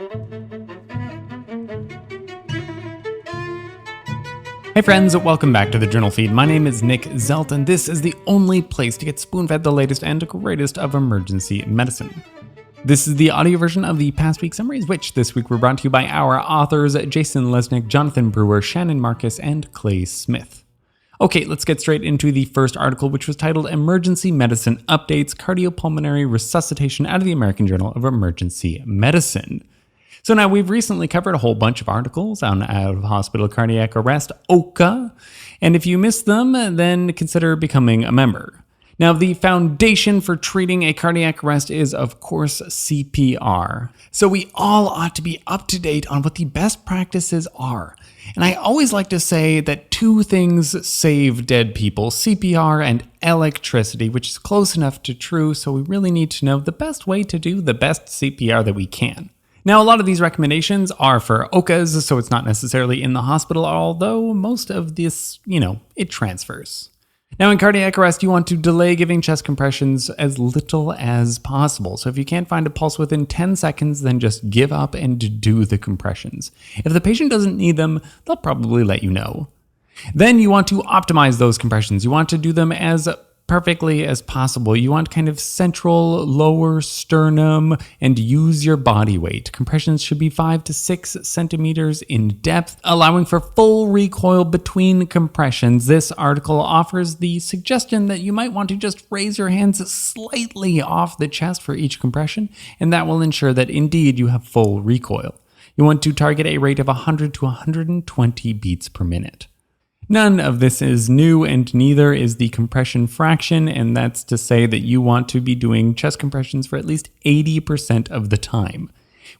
Hey friends, welcome back to the Journal Feed. My name is Nick Zelt, and this is the only place to get spoon-fed the latest and greatest of emergency medicine. This is the audio version of the past week summaries, which this week were brought to you by our authors Jason Lesnick, Jonathan Brewer, Shannon Marcus, and Clay Smith. Okay, let's get straight into the first article, which was titled Emergency Medicine Updates Cardiopulmonary Resuscitation out of the American Journal of Emergency Medicine. So now we've recently covered a whole bunch of articles on out-of-hospital cardiac arrest, OCA, and if you missed them, then consider becoming a member. Now, the foundation for treating a cardiac arrest is, of course, CPR. So we all ought to be up to date on what the best practices are. And I always like to say that two things save dead people, CPR and electricity, which is close enough to true, so we really need to know the best way to do the best CPR that we can. Now, a lot of these recommendations are for OCAs, so it's not necessarily in the hospital, although most of this, it transfers. Now, in cardiac arrest, you want to delay giving chest compressions as little as possible. So if you can't find a pulse within 10 seconds, then just give up and do the compressions. If the patient doesn't need them, they'll probably let you know. Then you want to optimize those compressions. You want to do them as perfectly as possible. You want kind of central, lower sternum, and use your body weight. Compressions should be 5 to 6 centimeters in depth, allowing for full recoil between compressions. This article offers the suggestion that you might want to just raise your hands slightly off the chest for each compression, and that will ensure that indeed you have full recoil. You want to target a rate of 100 to 120 beats per minute. None of this is new, and neither is the compression fraction, and that's to say that you want to be doing chest compressions for at least 80% of the time,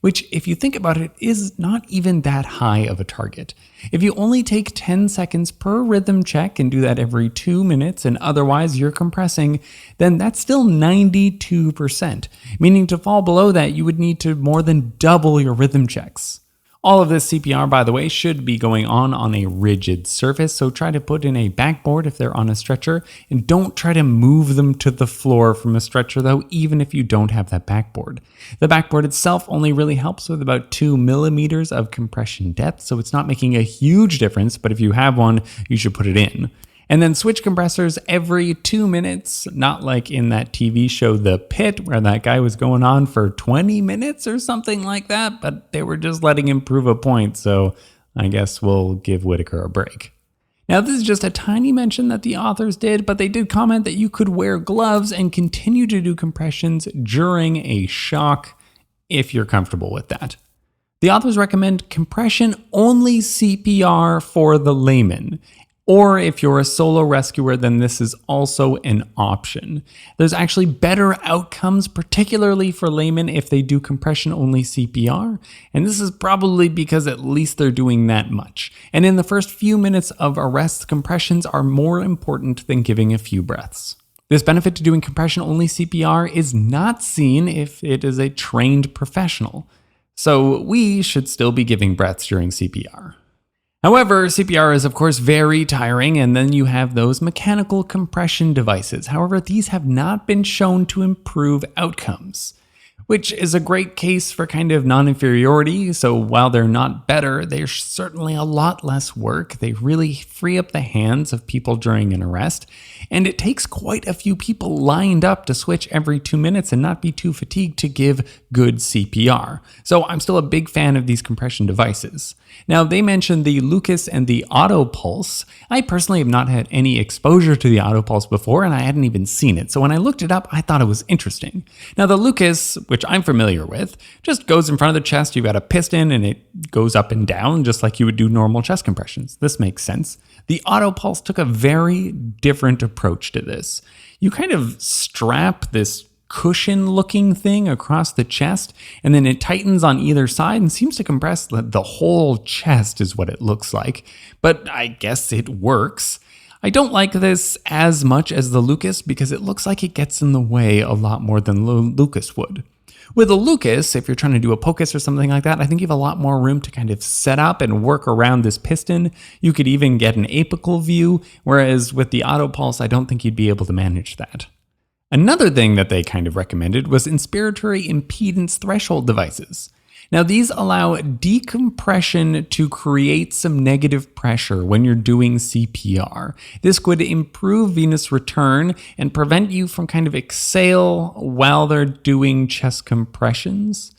which, if you think about it, is not even that high of a target. If you only take 10 seconds per rhythm check and do that every 2 minutes, and otherwise you're compressing, then that's still 92%, meaning to fall below that, you would need to more than double your rhythm checks. All of this CPR, by the way, should be going on a rigid surface, so try to put in a backboard if they're on a stretcher, and don't try to move them to the floor from a stretcher, though, even if you don't have that backboard. The backboard itself only really helps with about 2 millimeters of compression depth, so it's not making a huge difference, but if you have one, you should put it in. And then switch compressors every 2 minutes, not like in that TV show The Pit, where that guy was going on for 20 minutes or something like that, but they were just letting him prove a point, so I guess we'll give Whitaker a break. Now, this is just a tiny mention that the authors did, but they did comment that you could wear gloves and continue to do compressions during a shock if you're comfortable with that. The authors recommend compression-only CPR for the layman. Or if you're a solo rescuer, then this is also an option. There's actually better outcomes, particularly for laymen, if they do compression-only CPR. And this is probably because at least they're doing that much. And in the first few minutes of arrest, compressions are more important than giving a few breaths. This benefit to doing compression-only CPR is not seen if it is a trained professional. So we should still be giving breaths during CPR. However, CPR is of course very tiring, and then you have those mechanical compression devices. However, these have not been shown to improve outcomes, which is a great case for kind of non-inferiority. So while they're not better, they're certainly a lot less work. They really free up the hands of people during an arrest, and it takes quite a few people lined up to switch every 2 minutes and not be too fatigued to give good CPR. So I'm still a big fan of these compression devices. Now, they mentioned the Lucas and the Autopulse. I personally have not had any exposure to the Autopulse before, and I hadn't even seen it. So when I looked it up, I thought it was interesting. Now, the Lucas, which I'm familiar with, just goes in front of the chest. You've got a piston, and it goes up and down, just like you would do normal chest compressions. This makes sense. The Autopulse took a very different approach to this. You kind of strap this cushion-looking thing across the chest, and then it tightens on either side and seems to compress the whole chest is what it looks like. But I guess it works. I don't like this as much as the Lucas because it looks like it gets in the way a lot more than Lucas would. With a Lucas, if you're trying to do a POCUS or something like that, I think you have a lot more room to kind of set up and work around this piston. You could even get an apical view, whereas with the Autopulse, I don't think you'd be able to manage that. Another thing that they kind of recommended was inspiratory impedance threshold devices. Now, these allow decompression to create some negative pressure when you're doing CPR. This could improve venous return and prevent you from kind of exhale while they're doing chest compressions.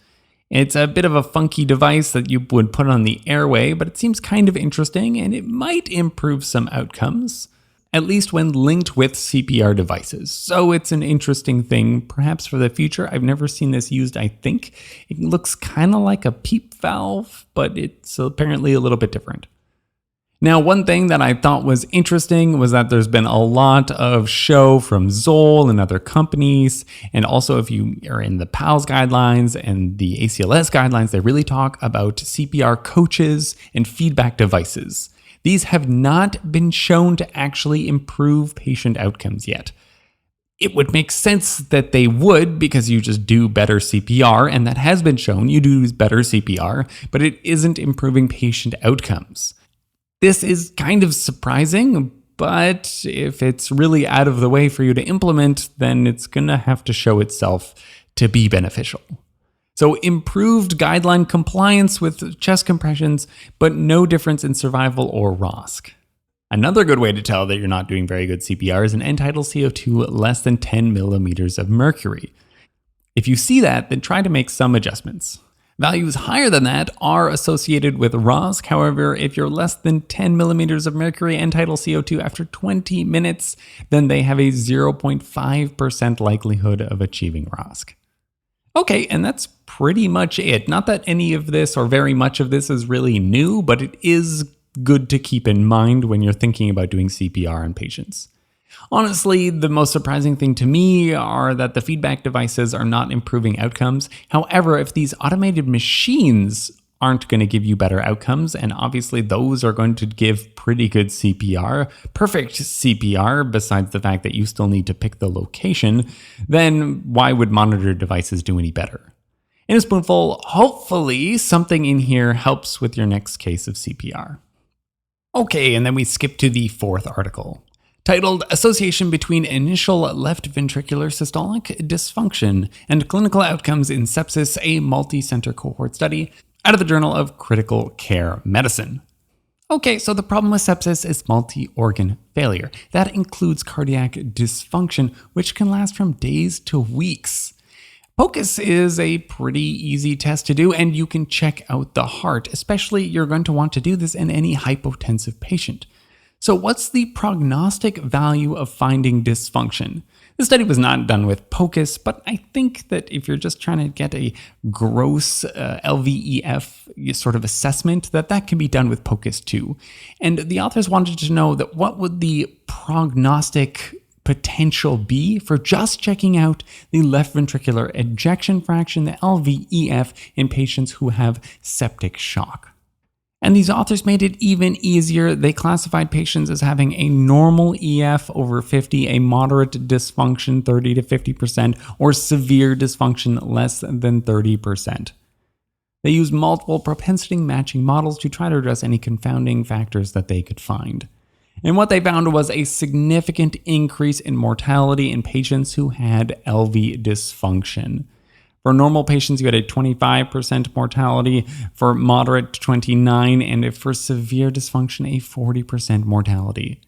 It's a bit of a funky device that you would put on the airway, but it seems kind of interesting and it might improve some outcomes, at least when linked with CPR devices. So it's an interesting thing, perhaps for the future. I've never seen this used, I think. It looks kind of like a PEEP valve, but it's apparently a little bit different. Now, one thing that I thought was interesting was that there's been a lot of show from Zoll and other companies, and also if you are in the PALS guidelines and the ACLS guidelines, they really talk about CPR coaches and feedback devices. These have not been shown to actually improve patient outcomes yet. It would make sense that they would because you just do better CPR, and that has been shown. You do better CPR, but it isn't improving patient outcomes. This is kind of surprising, but if it's really out of the way for you to implement, then it's going to have to show itself to be beneficial. So improved guideline compliance with chest compressions, but no difference in survival or ROSC. Another good way to tell that you're not doing very good CPR is an end tidal CO2 less than 10 millimeters of mercury. If you see that, then try to make some adjustments. Values higher than that are associated with ROSC. However, if you're less than 10 millimeters of mercury end tidal CO2 after 20 minutes, then they have a 0.5% likelihood of achieving ROSC. Okay, and that's pretty much it. Not that any of this or very much of this is really new, but it is good to keep in mind when you're thinking about doing CPR on patients. Honestly, the most surprising thing to me are that the feedback devices are not improving outcomes. However, if these automated machines aren't going to give you better outcomes, and obviously those are going to give pretty good CPR, perfect CPR, besides the fact that you still need to pick the location, then why would monitored devices do any better? In a spoonful, hopefully something in here helps with your next case of CPR. Okay, and then we skip to the fourth article, titled Association Between Initial Left Ventricular Systolic Dysfunction and Clinical Outcomes in Sepsis, a Multi-Center Cohort Study, out of the Journal of Critical Care Medicine. Okay, so the problem with sepsis is multi-organ failure. That includes cardiac dysfunction, which can last from days to weeks. POCUS is a pretty easy test to do, and you can check out the heart, especially you're going to want to do this in any hypotensive patient. So what's the prognostic value of finding dysfunction? The study was not done with POCUS, but I think that if you're just trying to get a gross LVEF sort of assessment, that can be done with POCUS too. And the authors wanted to know that what would the prognostic potential be for just checking out the left ventricular ejection fraction, the LVEF, in patients who have septic shock. And these authors made it even easier. They classified patients as having a normal EF over 50, a moderate dysfunction 30 to 50%, or severe dysfunction less than 30%. They used multiple propensity matching models to try to address any confounding factors that they could find. And what they found was a significant increase in mortality in patients who had LV dysfunction. For normal patients, you had a 25% mortality, for moderate 29%, and for severe dysfunction, a 40% mortality.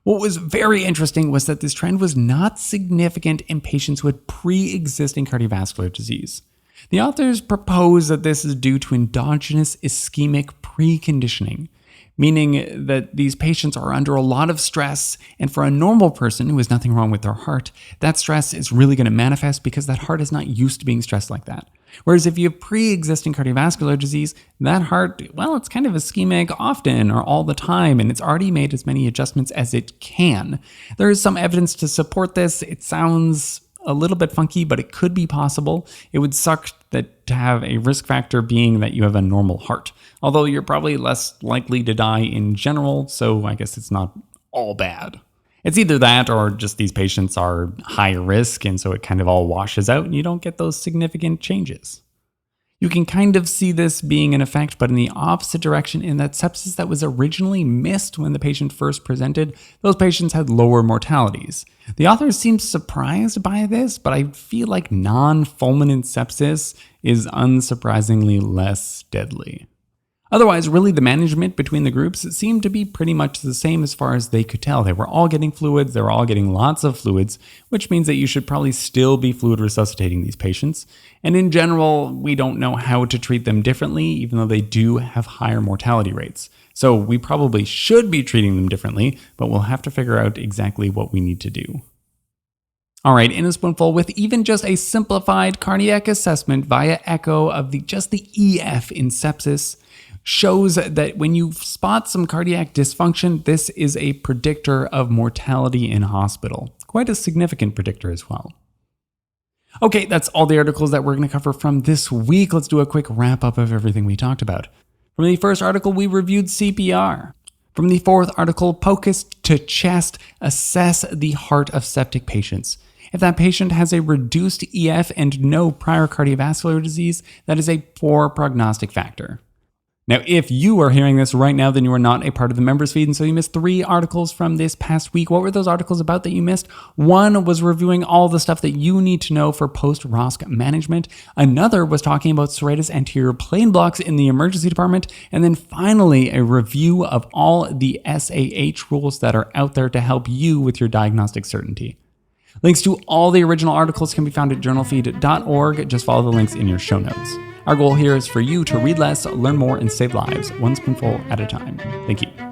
What was very interesting was that this trend was not significant in patients who had pre-existing cardiovascular disease. The authors propose that this is due to endogenous ischemic preconditioning, meaning that these patients are under a lot of stress, and for a normal person who has nothing wrong with their heart, that stress is really going to manifest because that heart is not used to being stressed like that. Whereas if you have pre-existing cardiovascular disease, that heart, well, it's kind of ischemic often or all the time, and it's already made as many adjustments as it can. There is some evidence to support this. It sounds a little bit funky, but it could be possible. It would suck to have a risk factor being that you have a normal heart, although you're probably less likely to die in general, so I guess it's not all bad. It's either that or just these patients are high risk, and so it kind of all washes out and you don't get those significant changes. You can kind of see this being an effect, but in the opposite direction, in that sepsis that was originally missed when the patient first presented, those patients had lower mortalities. The author seems surprised by this, but I feel like non-fulminant sepsis is unsurprisingly less deadly. Otherwise, really, the management between the groups seemed to be pretty much the same as far as they could tell. They were all getting fluids, they were all getting lots of fluids, which means that you should probably still be fluid resuscitating these patients. And in general, we don't know how to treat them differently, even though they do have higher mortality rates. So we probably should be treating them differently, but we'll have to figure out exactly what we need to do. All right, in a spoonful, with even just a simplified cardiac assessment via echo of the EF in sepsis, shows that when you spot some cardiac dysfunction, this is a predictor of mortality in hospital. Quite a significant predictor as well. Okay, that's all the articles that we're going to cover from this week. Let's do a quick wrap up of everything we talked about. From the first article, we reviewed CPR. From the fourth article, POCUS to chest, assess the heart of septic patients. If that patient has a reduced EF and no prior cardiovascular disease, that is a poor prognostic factor. Now, if you are hearing this right now, then you are not a part of the members feed, and so you missed 3 articles from this past week. What were those articles about that you missed? One was reviewing all the stuff that you need to know for post-ROSC management. Another was talking about serratus anterior plane blocks in the emergency department. And then finally, a review of all the SAH rules that are out there to help you with your diagnostic certainty. Links to all the original articles can be found at journalfeed.org. Just follow the links in your show notes. Our goal here is for you to read less, learn more, and save lives, one spoonful at a time. Thank you.